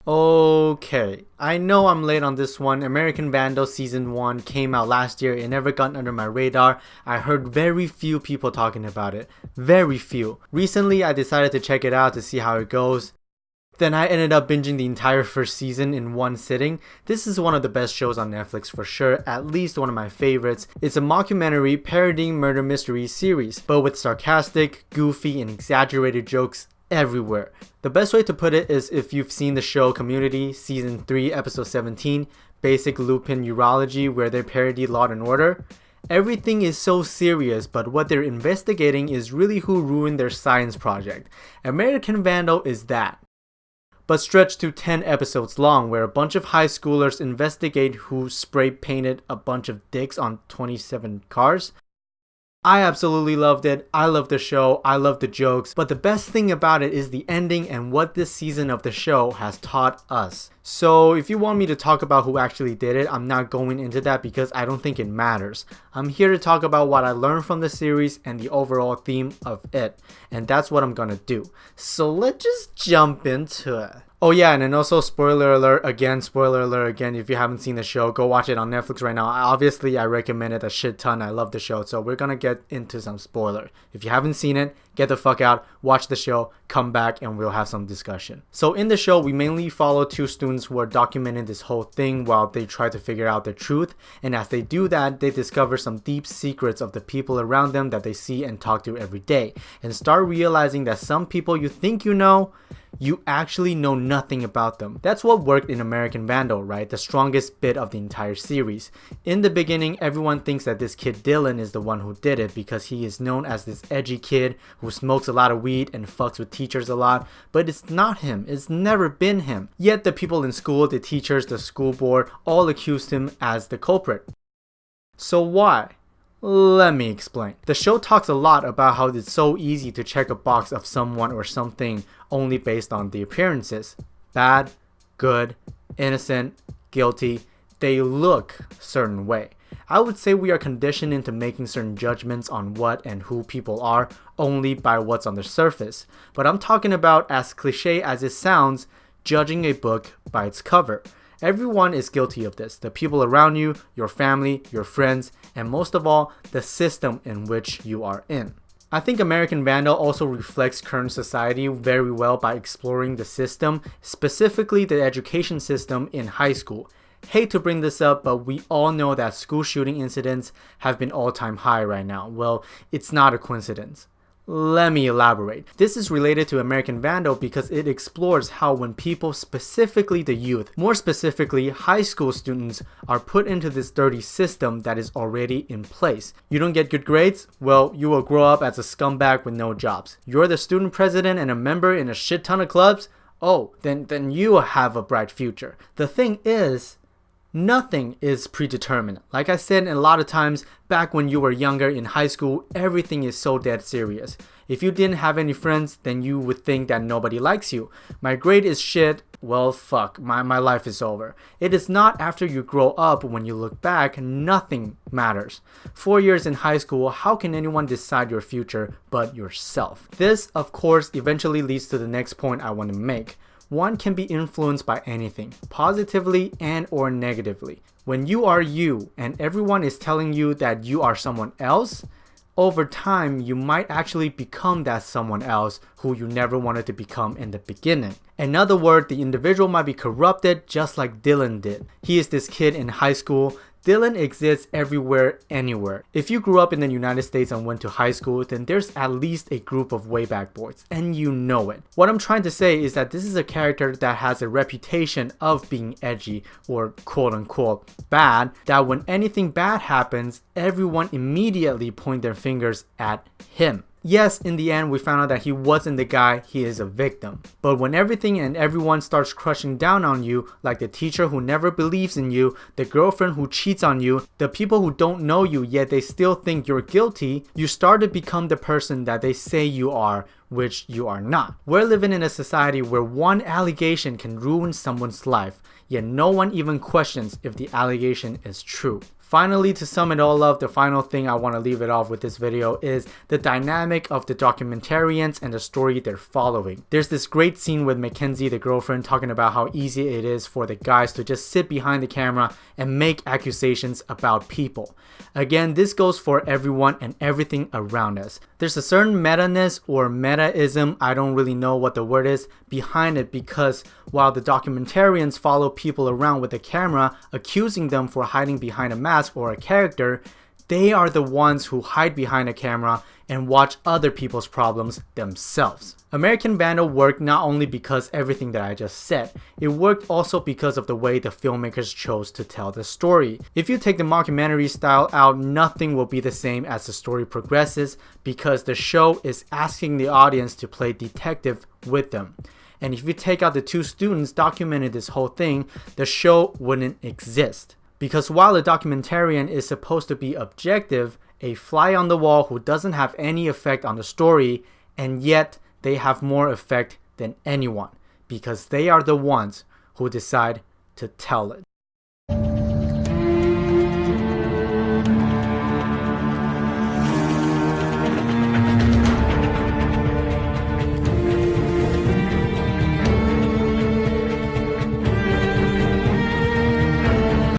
Okay, I know I'm late on this one. American Vandal Season 1 came out last year. It never got under my radar. I heard very few people talking about it. Very few. Recently, I decided to check it out to see how it goes. Then I ended up binging the entire first season in one sitting. This is one of the best shows on Netflix for sure, at least one of my favorites. It's a mockumentary parodying murder mystery series, but with sarcastic, goofy, and exaggerated jokes everywhere. The best way to put it is if you've seen the show Community Season 3 Episode 17, Basic Lupin Urology, where they parody Law & Order. Everything is so serious, but what they're investigating is really who ruined their science project. American Vandal is that, but stretched to 10 episodes long, where a bunch of high schoolers investigate who spray painted a bunch of dicks on 27 cars. I absolutely loved it. I love the show. I love the jokes. But the best thing about it is the ending and what this season of the show has taught us. So if you want me to talk about who actually did it, I'm not going into that because I don't think it matters. I'm here to talk about what I learned from the series and the overall theme of it. And that's what I'm gonna do. So let's just jump into it. Oh yeah, and then also spoiler alert again, if you haven't seen the show, go watch it on Netflix right now. Obviously, I recommend it a shit ton. I love the show, so we're gonna get into some spoiler. If you haven't seen it, get the fuck out, watch the show, come back, and we'll have some discussion. So in the show, we mainly follow two students who are documenting this whole thing while they try to figure out the truth, and as they do that, they discover some deep secrets of the people around them that they see and talk to every day, and start realizing that some people you think you know, you actually know nothing about them. That's what worked in American Vandal, right? The strongest bit of the entire series. In the beginning, everyone thinks that this kid Dylan is the one who did it because he is known as this edgy kid who smokes a lot of weed and fucks with teachers a lot, but it's not him. It's never been him. Yet the people in school, the teachers, the school board, all accused him as the culprit. So why? Let me explain. The show talks a lot about how it's so easy to check a box of someone or something only based on the appearances. Bad, good, innocent, guilty. They look a certain way. I would say we are conditioned into making certain judgments on what and who people are only by what's on the surface. But I'm talking about, as cliche as it sounds, judging a book by its cover. Everyone is guilty of this. The people around you, your family, your friends, and most of all, the system in which you are in. I think American Vandal also reflects current society very well by exploring the system, specifically the education system in high school. Hate to bring this up, but we all know that school shooting incidents have been all-time high right now. Well, it's not a coincidence. Let me elaborate. This is related to American Vandal because it explores how when people, specifically the youth, more specifically high school students, are put into this dirty system that is already in place. You don't get good grades? Well, you will grow up as a scumbag with no jobs. You're the student president and a member in a shit ton of clubs? Oh, then you have a bright future. The thing is, nothing is predetermined. Like I said, a lot of times back when you were younger in high school, everything is so dead serious. If you didn't have any friends, then you would think that nobody likes you. My grade is shit. Well, fuck, my life is over. It is not after you grow up when you look back, nothing matters. 4 years in high school, how can anyone decide your future but yourself? This, of course, eventually leads to the next point I want to make. One can be influenced by anything, positively and or negatively. When you are you and everyone is telling you that you are someone else, over time you might actually become that someone else who you never wanted to become in the beginning. In other words, the individual might be corrupted just like Dylan did. He is this kid in high school. Dylan exists everywhere, anywhere. If you grew up in the United States and went to high school, then there's at least a group of Wayback Boys, and you know it. What I'm trying to say is that this is a character that has a reputation of being edgy or quote-unquote bad, that when anything bad happens, everyone immediately point their fingers at him. Yes, in the end, we found out that he wasn't the guy, he is a victim. But when everything and everyone starts crushing down on you, like the teacher who never believes in you, the girlfriend who cheats on you, the people who don't know you yet they still think you're guilty, you start to become the person that they say you are, which you are not. We're living in a society where one allegation can ruin someone's life, yet no one even questions if the allegation is true. Finally, to sum it all up, the final thing I want to leave it off with this video is the dynamic of the documentarians and the story they're following. There's this great scene with Mackenzie, the girlfriend, talking about how easy it is for the guys to just sit behind the camera and make accusations about people. Again, this goes for everyone and everything around us. There's a certain meta-ness or meta-ism, I don't really know what the word is, behind it, because while the documentarians follow people around with a camera, accusing them for hiding behind a mask or a character, they are the ones who hide behind a camera and watch other people's problems themselves. American Vandal worked not only because everything that I just said, it worked also because of the way the filmmakers chose to tell the story. If you take the mockumentary style out, nothing will be the same as the story progresses, because the show is asking the audience to play detective with them. And if you take out the two students documenting this whole thing, the show wouldn't exist. Because while a documentarian is supposed to be objective, a fly on the wall who doesn't have any effect on the story, and yet they have more effect than anyone, because they are the ones who decide to tell it.